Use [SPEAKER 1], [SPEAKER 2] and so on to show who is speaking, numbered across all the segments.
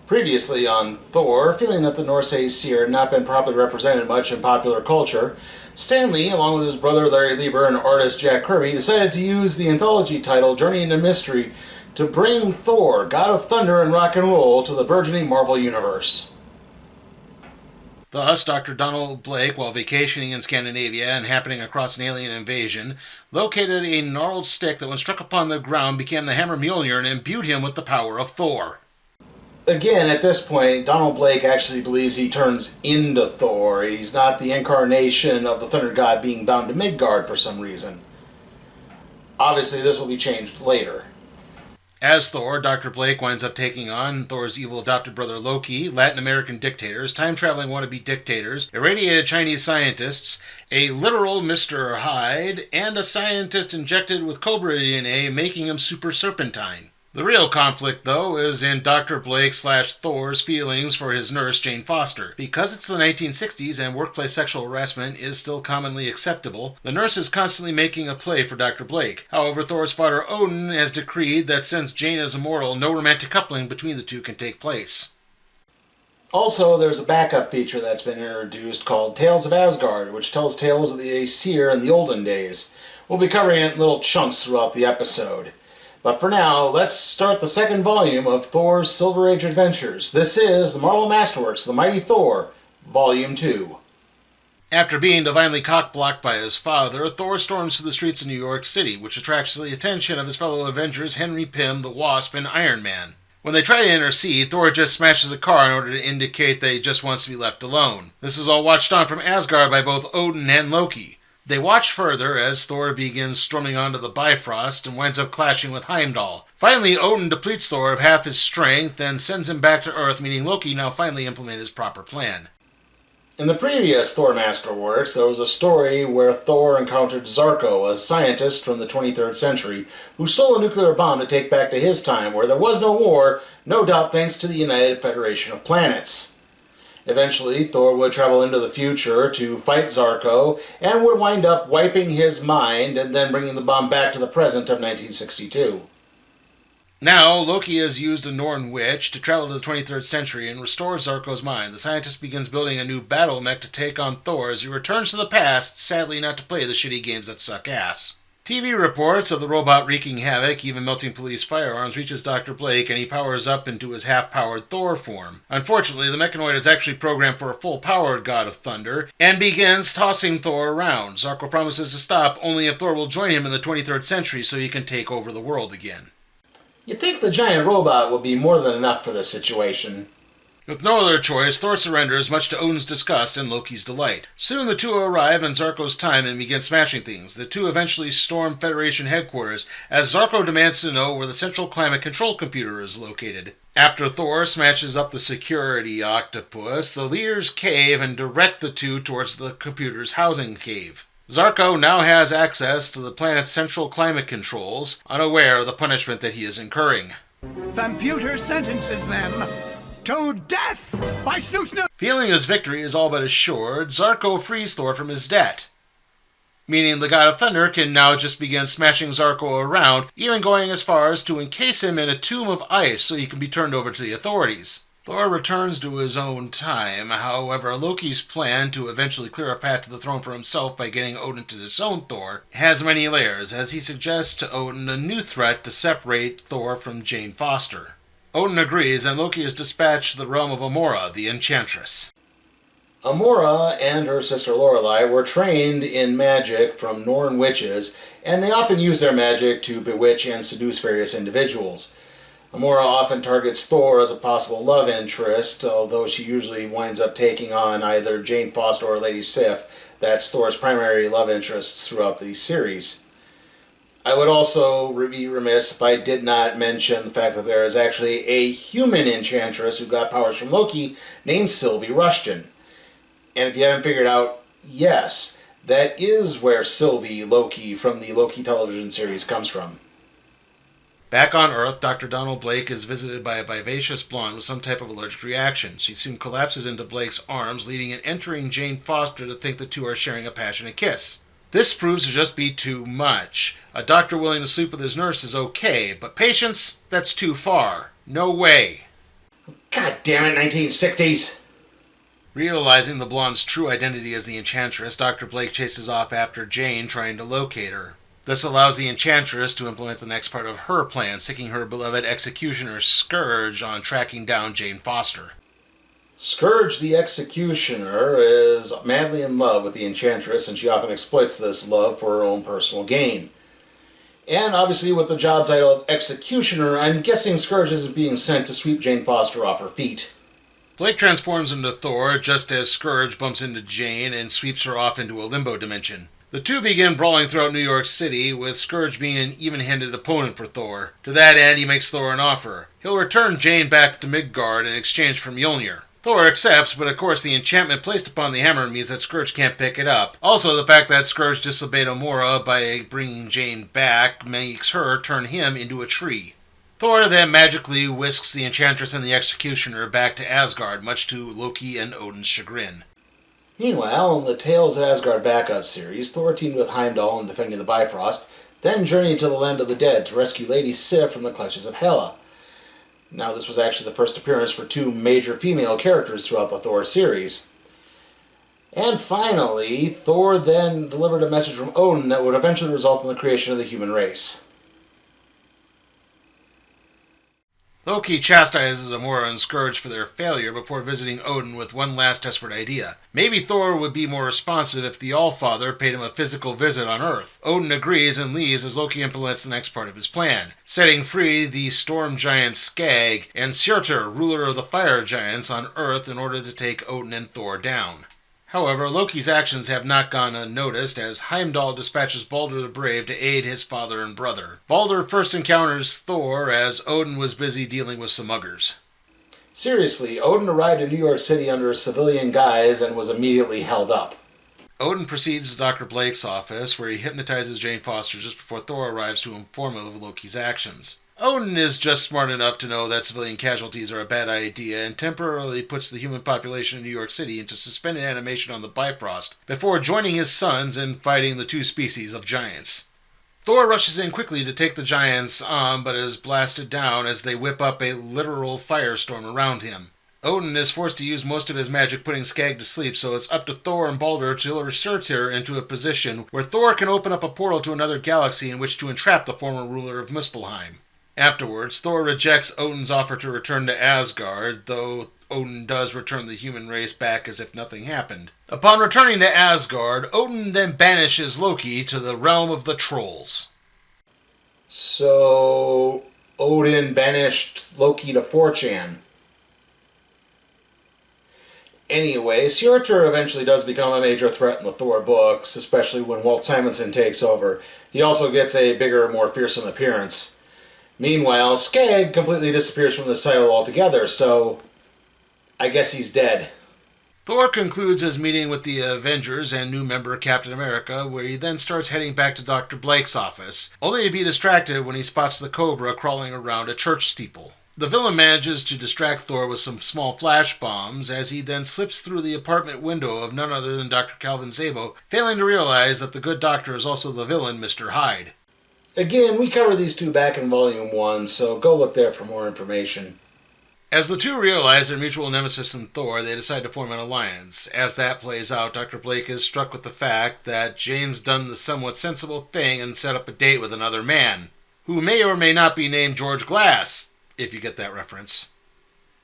[SPEAKER 1] Previously on Thor, feeling that the Norse Aesir had not been properly represented much in popular culture, Stanley, along with his brother Larry Lieber and artist Jack Kirby, decided to use the anthology title Journey into Mystery to bring Thor, God of Thunder and Rock and Roll, to the burgeoning Marvel Universe. Thus, Dr. Donald Blake, while vacationing in Scandinavia and happening across an alien invasion, located a gnarled stick that when struck upon the ground became the hammer Mjolnir and imbued him with the power of Thor. Again, at this point, Donald Blake actually believes he turns into Thor. He's not the incarnation of the Thunder God being bound to Midgard for some reason. Obviously, this will be changed later. As Thor, Dr. Blake winds up taking on Thor's evil adopted brother Loki, Latin American dictators, time-traveling wannabe dictators, irradiated Chinese scientists, a literal Mr. Hyde, and a scientist injected with Cobra DNA, making him super serpentine. The real conflict, though, is in Dr. Blake/Thor's feelings for his nurse, Jane Foster. Because it's the 1960s and workplace sexual harassment is still commonly acceptable, the nurse is constantly making a play for Dr. Blake. However, Thor's father, Odin, has decreed that since Jane is immoral, no romantic coupling between the two can take place. Also, there's a backup feature that's been introduced called Tales of Asgard, which tells tales of the Aesir in the olden days. We'll be covering it in little chunks throughout the episode. But for now, let's start the second volume of Thor's Silver Age Adventures. This is the Marvel Masterworks, The Mighty Thor, Volume 2. After being divinely cock-blocked by his father, Thor storms through the streets of New York City, which attracts the attention of his fellow Avengers Henry Pym, the Wasp, and Iron Man. When they try to intercede, Thor just smashes a car in order to indicate that he just wants to be left alone. This is all watched on from Asgard by both Odin and Loki. They watch further as Thor begins storming onto the Bifrost and winds up clashing with Heimdall. Finally, Odin depletes Thor of half his strength and sends him back to Earth, meaning Loki now finally implement his proper plan. In the previous Thor Masterworks, there was a story where Thor encountered Zarko, a scientist from the 23rd century, who stole a nuclear bomb to take back to his time, where there was no war, no doubt thanks to the United Federation of Planets. Eventually, Thor would travel into the future to fight Zarko, and would wind up wiping his mind and then bringing the bomb back to the present of 1962. Now, Loki has used a Norn witch to travel to the 23rd century and restore Zarko's mind. The scientist begins building a new battle mech to take on Thor as he returns to the past, sadly not to play the shitty games that suck ass. TV reports of the robot wreaking havoc, even melting police firearms, reaches Dr. Blake and he powers up into his half-powered Thor form. Unfortunately, the mechanoid is actually programmed for a full-powered God of Thunder and begins tossing Thor around. Zarko promises to stop only if Thor will join him in the 23rd century so he can take over the world again. You'd think the giant robot would be more than enough for this situation. With no other choice, Thor surrenders, much to Odin's disgust and Loki's delight. Soon the two arrive in Zarko's time and begin smashing things. The two eventually storm Federation headquarters, as Zarko demands to know where the central climate control computer is located. After Thor smashes up the security octopus, the leaders cave and direct the two towards the computer's housing cave. Zarko now has access to the planet's central climate controls, unaware of the punishment that he is incurring.
[SPEAKER 2] Computer sentences them to death by Snoot.
[SPEAKER 1] Feeling his victory is all but assured, Zarko frees Thor from his debt. Meaning the God of Thunder can now just begin smashing Zarko around, even going as far as to encase him in a tomb of ice so he can be turned over to the authorities. Thor returns to his own time. However, Loki's plan to eventually clear a path to the throne for himself by getting Odin to disown Thor has many layers, as he suggests to Odin a new threat to separate Thor from Jane Foster. Odin agrees, and Loki is dispatched to the realm of Amora, the Enchantress. Amora and her sister Lorelei were trained in magic from Norn witches, and they often use their magic to bewitch and seduce various individuals. Amora often targets Thor as a possible love interest, although she usually winds up taking on either Jane Foster or Lady Sif. That's Thor's primary love interests throughout the series. I would also be remiss if I did not mention the fact that there is actually a human Enchantress who got powers from Loki named Sylvie Rushton. And if you haven't figured out, yes, that is where Sylvie Loki from the Loki television series comes from. Back on Earth, Dr. Donald Blake is visited by a vivacious blonde with some type of allergic reaction. She soon collapses into Blake's arms, leading and entering Jane Foster to think the two are sharing a passionate kiss. This proves to just be too much. A doctor willing to sleep with his nurse is okay, but patience, that's too far. No way.
[SPEAKER 3] God damn it, 1960s!
[SPEAKER 1] Realizing the blonde's true identity as the Enchantress, Dr. Blake chases off after Jane, trying to locate her. This allows the Enchantress to implement the next part of her plan, sicking her beloved executioner Scourge on tracking down Jane Foster.
[SPEAKER 3] Scourge the Executioner is madly in love with the Enchantress, and she often exploits this love for her own personal gain. And obviously with the job title of Executioner, I'm guessing Scourge isn't being sent to sweep Jane Foster off her feet.
[SPEAKER 1] Blake transforms into Thor just as Scourge bumps into Jane and sweeps her off into a limbo dimension. The two begin brawling throughout New York City, with Scourge being an even-handed opponent for Thor. To that end, he makes Thor an offer. He'll return Jane back to Midgard in exchange for Mjolnir. Thor accepts, but of course the enchantment placed upon the hammer means that Scourge can't pick it up. Also, the fact that Scourge disobeyed Amora by bringing Jane back makes her turn him into a tree. Thor then magically whisks the Enchantress and the Executioner back to Asgard, much to Loki and Odin's chagrin.
[SPEAKER 3] Meanwhile, in the Tales of Asgard backup series, Thor teamed with Heimdall in defending the Bifrost, then journeyed to the Land of the Dead to rescue Lady Sif from the clutches of Hela. Now, this was actually the first appearance for two major female characters throughout the Thor series. And finally, Thor then delivered a message from Odin that would eventually result in the creation of the human race.
[SPEAKER 1] Loki chastises Amora and Scourge for their failure before visiting Odin with one last desperate idea. Maybe Thor would be more responsive if the Allfather paid him a physical visit on Earth. Odin agrees and leaves as Loki implements the next part of his plan, setting free the storm giant Skag and Surtur, ruler of the fire giants, on Earth in order to take Odin and Thor down. However, Loki's actions have not gone unnoticed as Heimdall dispatches Baldur the Brave to aid his father and brother. Baldur first encounters Thor as Odin was busy dealing with some muggers.
[SPEAKER 3] Seriously, Odin arrived in New York City under a civilian guise and was immediately held up.
[SPEAKER 1] Odin proceeds to Dr. Blake's office, where he hypnotizes Jane Foster just before Thor arrives to inform him of Loki's actions. Odin is just smart enough to know that civilian casualties are a bad idea and temporarily puts the human population of New York City into suspended animation on the Bifrost before joining his sons in fighting the two species of giants. Thor rushes in quickly to take the giants on, but is blasted down as they whip up a literal firestorm around him. Odin is forced to use most of his magic putting Skag to sleep, so it's up to Thor and Baldur to lure Surtur into a position where Thor can open up a portal to another galaxy in which to entrap the former ruler of Muspelheim. Afterwards, Thor rejects Odin's offer to return to Asgard, though Odin does return the human race back as if nothing happened. Upon returning to Asgard, Odin then banishes Loki to the realm of the trolls.
[SPEAKER 3] So, Odin banished Loki to 4chan. Anyway, Surtur eventually does become a major threat in the Thor books, especially when Walt Simonson takes over. He also gets a bigger, more fearsome appearance. Meanwhile, Skag completely disappears from this title altogether, so I guess he's dead.
[SPEAKER 1] Thor concludes his meeting with the Avengers and new member Captain America, where he then starts heading back to Dr. Blake's office, only to be distracted when he spots the Cobra crawling around a church steeple. The villain manages to distract Thor with some small flash bombs as he then slips through the apartment window of none other than Dr. Calvin Sabo, failing to realize that the good doctor is also the villain, Mr. Hyde.
[SPEAKER 3] Again, we cover these two back in Volume 1, so go look there for more information.
[SPEAKER 1] As the two realize their mutual nemesis in Thor, they decide to form an alliance. As that plays out, Dr. Blake is struck with the fact that Jane's done the somewhat sensible thing and set up a date with another man, who may or may not be named George Glass, if you get that reference.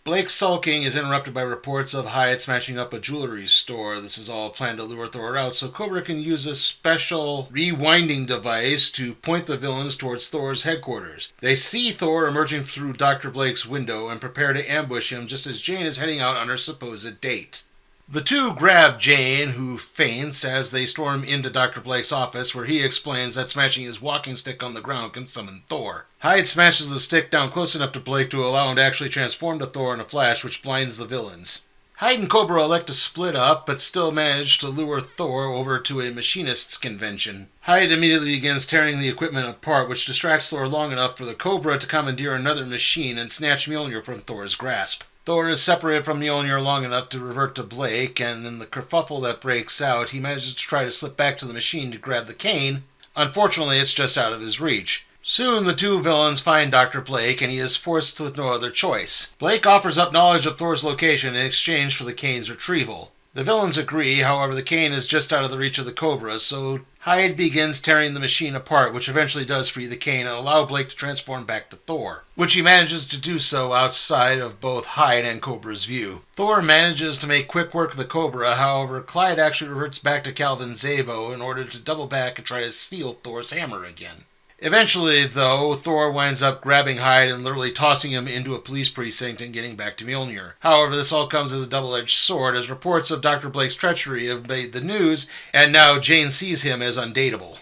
[SPEAKER 1] Blake's sulking is interrupted by reports of Hyde smashing up a jewelry store. This is all planned to lure Thor out, so Cobra can use a special rewinding device to point the villains towards Thor's headquarters. They see Thor emerging through Dr. Blake's window and prepare to ambush him just as Jane is heading out on her supposed date. The two grab Jane, who faints, as they storm into Dr. Blake's office, where he explains that smashing his walking stick on the ground can summon Thor. Hyde smashes the stick down close enough to Blake to allow him to actually transform to Thor in a flash, which blinds the villains. Hyde and Cobra elect to split up, but still manage to lure Thor over to a machinists' convention. Hyde immediately begins tearing the equipment apart, which distracts Thor long enough for the Cobra to commandeer another machine and snatch Mjolnir from Thor's grasp. Thor is separated from Mjolnir long enough to revert to Blake, and in the kerfuffle that breaks out, he manages to try to slip back to the machine to grab the cane. Unfortunately, it's just out of his reach. Soon the two villains find Dr. Blake, and he is forced with no other choice. Blake offers up knowledge of Thor's location in exchange for the cane's retrieval. The villains agree, however the cane is just out of the reach of the Cobras, so Hyde begins tearing the machine apart, which eventually does free the cane and allow Blake to transform back to Thor, which he manages to do so outside of both Hyde and Cobra's view. Thor manages to make quick work of the Cobra, however Clyde actually reverts back to Calvin Zabo in order to double back and try to steal Thor's hammer again. Eventually, though, Thor winds up grabbing Hyde and literally tossing him into a police precinct and getting back to Mjolnir. However, this all comes as a double-edged sword, as reports of Dr. Blake's treachery have made the news, and now Jane sees him as undateable.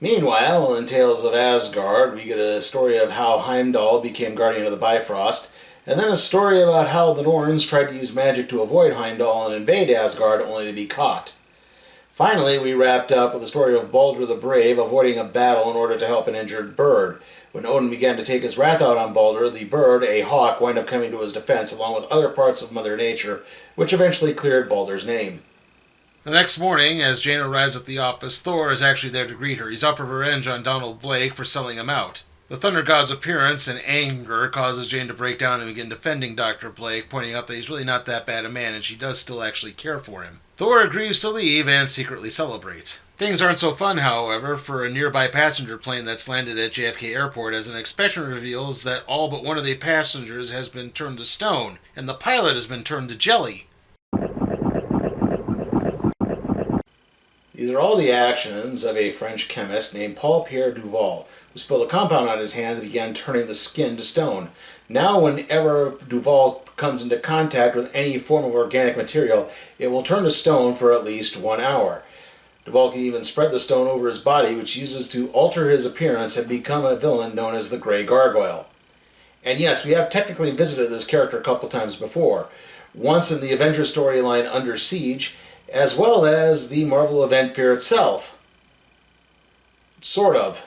[SPEAKER 3] Meanwhile, in Tales of Asgard, we get a story of how Heimdall became Guardian of the Bifrost, and then a story about how the Norns tried to use magic to avoid Heimdall and invade Asgard only to be caught. Finally, we wrapped up with the story of Baldur the Brave avoiding a battle in order to help an injured bird. When Odin began to take his wrath out on Baldur, the bird, a hawk, wound up coming to his defense along with other parts of Mother Nature, which eventually cleared Baldur's name.
[SPEAKER 1] The next morning, as Jane arrives at the office, Thor is actually there to greet her. He's out for revenge on Donald Blake for selling him out. The Thunder God's appearance and anger causes Jane to break down and begin defending Dr. Blake, pointing out that he's really not that bad a man and she does still actually care for him. Thor agrees to leave and secretly celebrate. Things aren't so fun, however, for a nearby passenger plane that's landed at JFK Airport, as an inspection reveals that all but one of the passengers has been turned to stone, and the pilot has been turned to jelly.
[SPEAKER 3] These are all the actions of a French chemist named Paul-Pierre Duval, who spilled a compound on his hands and began turning the skin to stone. Now, whenever Duval comes into contact with any form of organic material, it will turn to stone for at least 1 hour. Duval can even spread the stone over his body, which he uses to alter his appearance and become a villain known as the Grey Gargoyle. And yes, we have technically visited this character a couple times before. Once in the Avengers storyline Under Siege, as well as the Marvel event Fear itself. Sort of.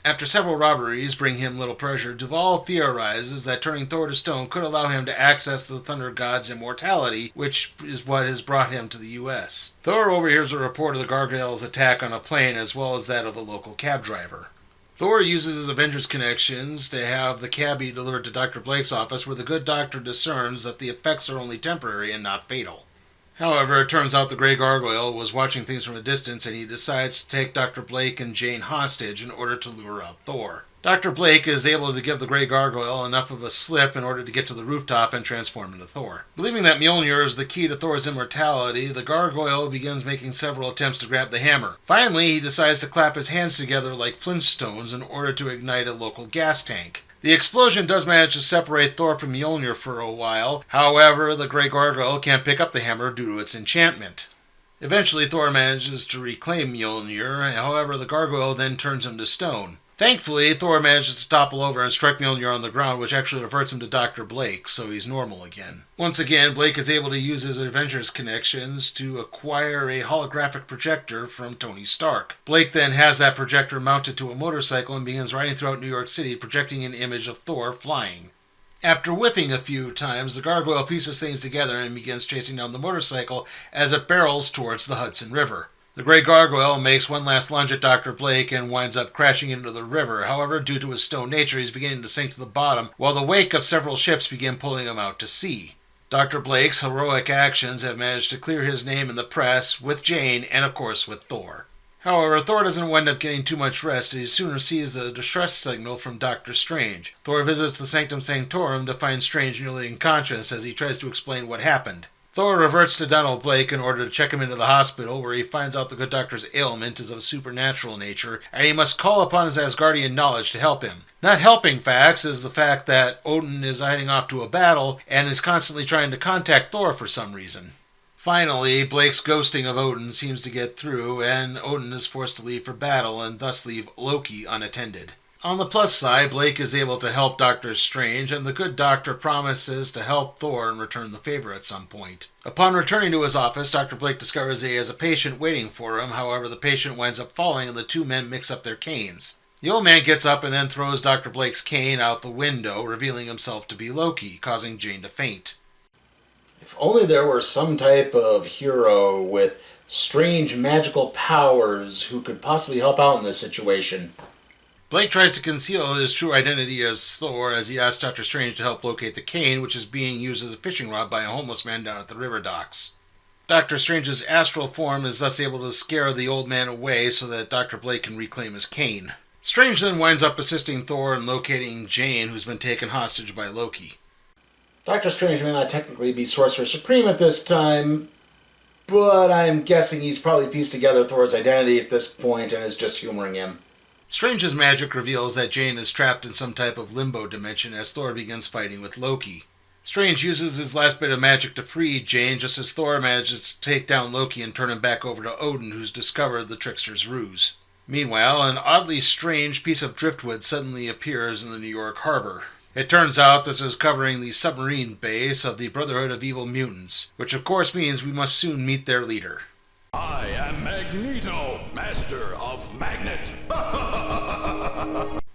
[SPEAKER 1] After several robberies bring him little pleasure, Duval theorizes that turning Thor to stone could allow him to access the Thunder God's immortality, which is what has brought him to the U.S. Thor overhears a report of the Gargoyle's attack on a plane as well as that of a local cab driver. Thor uses his Avengers connections to have the cabbie delivered to Dr. Blake's office, where the good doctor discerns that the effects are only temporary and not fatal. However, it turns out the Grey Gargoyle was watching things from a distance, and he decides to take Dr. Blake and Jane hostage in order to lure out Thor. Dr. Blake is able to give the Grey Gargoyle enough of a slip in order to get to the rooftop and transform into Thor. Believing that Mjolnir is the key to Thor's immortality, the Gargoyle begins making several attempts to grab the hammer. Finally, he decides to clap his hands together like Flintstones in order to ignite a local gas tank. The explosion does manage to separate Thor from Mjolnir for a while. However, the Grey Gargoyle can't pick up the hammer due to its enchantment. Eventually, Thor manages to reclaim Mjolnir. However, the Gargoyle then turns him to stone. Thankfully, Thor manages to topple over and strike Mjolnir on the ground, which actually reverts him to Dr. Blake, so he's normal again. Once again, Blake is able to use his Avengers connections to acquire a holographic projector from Tony Stark. Blake then has that projector mounted to a motorcycle and begins riding throughout New York City, projecting an image of Thor flying. After whiffing a few times, the Gargoyle pieces things together and begins chasing down the motorcycle as it barrels towards the Hudson River. The Grey Gargoyle makes one last lunge at Dr. Blake and winds up crashing into the river. However, due to his stone nature, he's beginning to sink to the bottom, while the wake of several ships begin pulling him out to sea. Dr. Blake's heroic actions have managed to clear his name in the press, with Jane, and of course with Thor. However, Thor doesn't wind up getting too much rest, as he soon receives a distress signal from Doctor Strange. Thor visits the Sanctum Sanctorum to find Strange nearly unconscious as he tries to explain what happened. Thor reverts to Donald Blake in order to check him into the hospital, where he finds out the good doctor's ailment is of supernatural nature, and he must call upon his Asgardian knowledge to help him. Not helping facts is the fact that Odin is heading off to a battle and is constantly trying to contact Thor for some reason. Finally, Blake's ghosting of Odin seems to get through, and Odin is forced to leave for battle and thus leave Loki unattended. On the plus side, Blake is able to help Doctor Strange, and the good doctor promises to help Thor and return the favor at some point. Upon returning to his office, Dr. Blake discovers he has a patient waiting for him. However, the patient winds up falling and the two men mix up their canes. The old man gets up and then throws Dr. Blake's cane out the window, revealing himself to be Loki, causing Jane to faint.
[SPEAKER 3] If only there were some type of hero with strange magical powers who could possibly help out in this situation.
[SPEAKER 1] Blake tries to conceal his true identity as Thor as he asks Doctor Strange to help locate the cane, which is being used as a fishing rod by a homeless man down at the river docks. Doctor Strange's astral form is thus able to scare the old man away so that Dr. Blake can reclaim his cane. Strange then winds up assisting Thor in locating Jane, who's been taken hostage by Loki.
[SPEAKER 3] Doctor Strange may not technically be Sorcerer Supreme at this time, but I'm guessing he's probably pieced together Thor's identity at this point and is just humoring him.
[SPEAKER 1] Strange's magic reveals that Jane is trapped in some type of limbo dimension as Thor begins fighting with Loki. Strange uses his last bit of magic to free Jane just as Thor manages to take down Loki and turn him back over to Odin, who's discovered the trickster's ruse. Meanwhile, an oddly strange piece of driftwood suddenly appears in the New York harbor. It turns out this is covering the submarine base of the Brotherhood of Evil Mutants, which of course means we must soon meet their leader.
[SPEAKER 4] I am Magneto, Master of Magnet.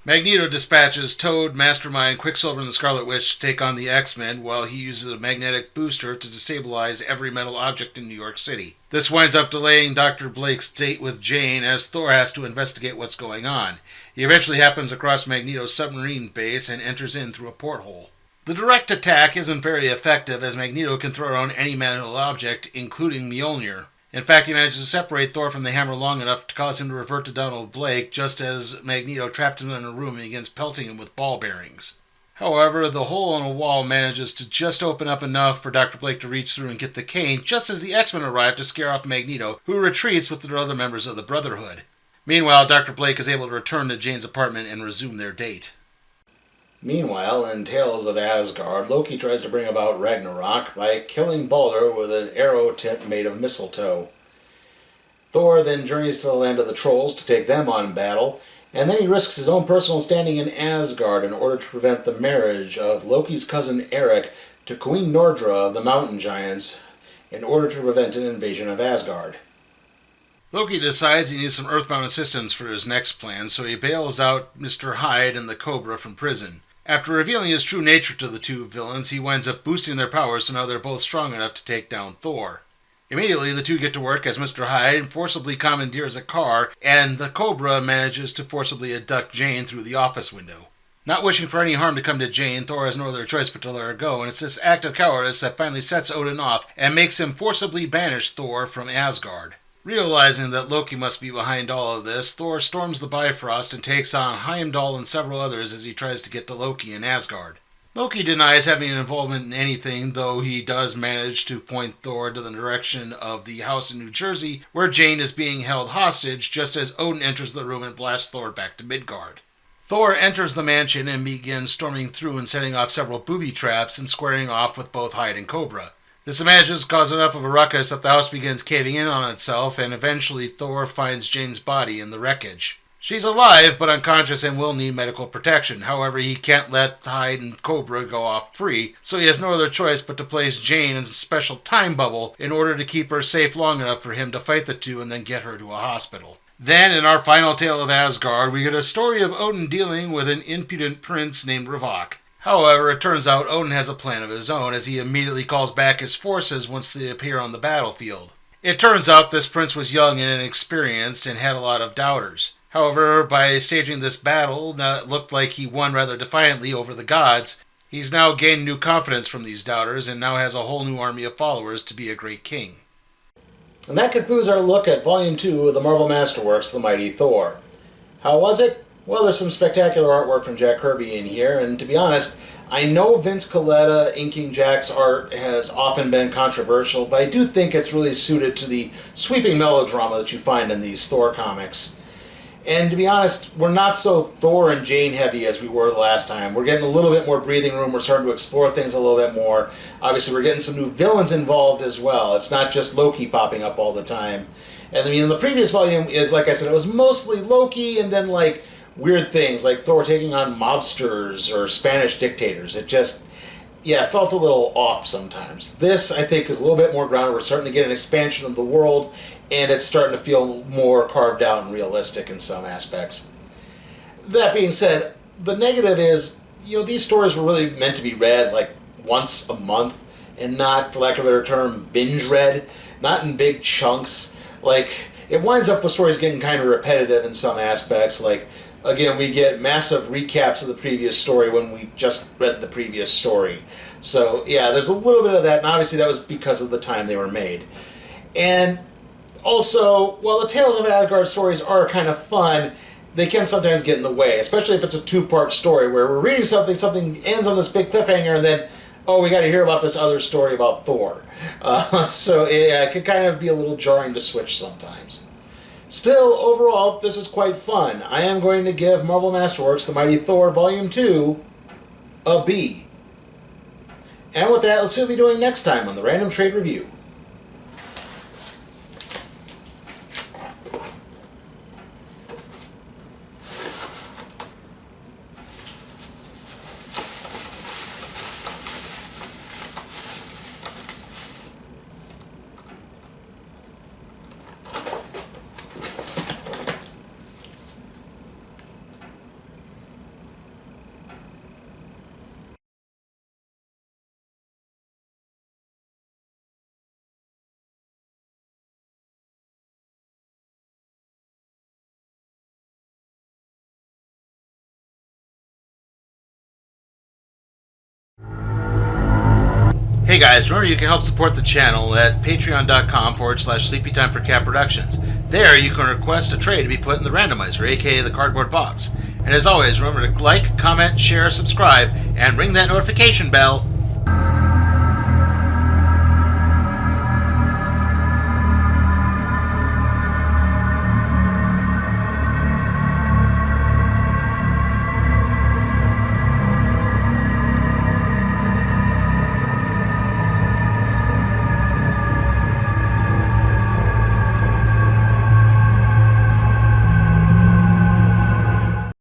[SPEAKER 1] Magneto dispatches Toad, Mastermind, Quicksilver, and the Scarlet Witch to take on the X-Men while he uses a magnetic booster to destabilize every metal object in New York City. This winds up delaying Dr. Blake's date with Jane as Thor has to investigate what's going on. He eventually happens across Magneto's submarine base and enters in through a porthole. The direct attack isn't very effective as Magneto can throw around any metal object, including Mjolnir. In fact, he manages to separate Thor from the hammer long enough to cause him to revert to Donald Blake, just as Magneto trapped him in a room and begins pelting him with ball bearings. However, the hole in a wall manages to just open up enough for Dr. Blake to reach through and get the cane, just as the X-Men arrive to scare off Magneto, who retreats with the other members of the Brotherhood. Meanwhile, Dr. Blake is able to return to Jane's apartment and resume their date.
[SPEAKER 3] Meanwhile, in Tales of Asgard, Loki tries to bring about Ragnarok by killing Balder with an arrow tip made of mistletoe. Thor then journeys to the land of the trolls to take them on battle, and then he risks his own personal standing in Asgard in order to prevent the marriage of Loki's cousin Eric to Queen Nordra of the Mountain Giants in order to prevent an invasion of Asgard.
[SPEAKER 1] Loki decides he needs some earthbound assistance for his next plan, so he bails out Mr. Hyde and the Cobra from prison. After revealing his true nature to the two villains, he winds up boosting their powers so now they're both strong enough to take down Thor. Immediately, the two get to work as Mr. Hyde forcibly commandeers a car, and the Cobra manages to forcibly abduct Jane through the office window. Not wishing for any harm to come to Jane, Thor has no other choice but to let her go, and it's this act of cowardice that finally sets Odin off and makes him forcibly banish Thor from Asgard. Realizing that Loki must be behind all of this, Thor storms the Bifrost and takes on Heimdall and several others as he tries to get to Loki in Asgard. Loki denies having an involvement in anything, though he does manage to point Thor to the direction of the house in New Jersey, where Jane is being held hostage, just as Odin enters the room and blasts Thor back to Midgard. Thor enters the mansion and begins storming through and setting off several booby traps and squaring off with both Hyde and Cobra. This manages to cause enough of a ruckus that the house begins caving in on itself, and eventually Thor finds Jane's body in the wreckage. She's alive, but unconscious and will need medical protection. However, he can't let Hyde and Cobra go off free, so he has no other choice but to place Jane in a special time bubble in order to keep her safe long enough for him to fight the two and then get her to a hospital. Then, in our final tale of Asgard, we get a story of Odin dealing with an impudent prince named Ravok. However, it turns out Odin has a plan of his own, as he immediately calls back his forces once they appear on the battlefield. It turns out this prince was young and inexperienced and had a lot of doubters. However, by staging this battle that looked like he won rather defiantly over the gods, he's now gained new confidence from these doubters and now has a whole new army of followers to be a great king.
[SPEAKER 3] And that concludes our look at Volume 2 of the Marvel Masterworks, The Mighty Thor. How was it? Well, there's some spectacular artwork from Jack Kirby in here, and to be honest, I know Vince Colletta inking Jack's art has often been controversial, but I do think it's really suited to the sweeping melodrama that you find in these Thor comics. And to be honest, we're not so Thor and Jane heavy as we were the last time. We're getting a little bit more breathing room. We're starting to explore things a little bit more. Obviously, we're getting some new villains involved as well. It's not just Loki popping up all the time. And I mean, in the previous volume, like I said, it was mostly Loki and then like weird things like Thor taking on mobsters or Spanish dictators. It just, yeah, it felt a little off sometimes. This, I think, is a little bit more grounded. We're starting to get an expansion of the world, and it's starting to feel more carved out and realistic in some aspects. That being said, the negative is, these stories were really meant to be read like once a month and not, for lack of a better term, binge read, not in big chunks. Like, it winds up with stories getting kind of repetitive in some aspects. Like, again, we get massive recaps of the previous story when we just read the previous story. So, yeah, there's a little bit of that, and obviously that was because of the time they were made. And also, while the Tales of Asgard stories are kind of fun, they can sometimes get in the way, especially if it's a two-part story where we're reading something ends on this big cliffhanger, and then, oh, we got to hear about this other story about Thor. So it can kind of be a little jarring to switch sometimes. Still, overall, this is quite fun. I am going to give Marvel Masterworks The Mighty Thor Volume 2 a B. And with that, let's see what we'll be doing next time on the Random Trade Review.
[SPEAKER 1] Hey guys, remember you can help support the channel at patreon.com/sleepytimeforcat productions. There you can request a trade to be put in the randomizer, aka the cardboard box. And as always, remember to like, comment, share, subscribe, and ring that notification bell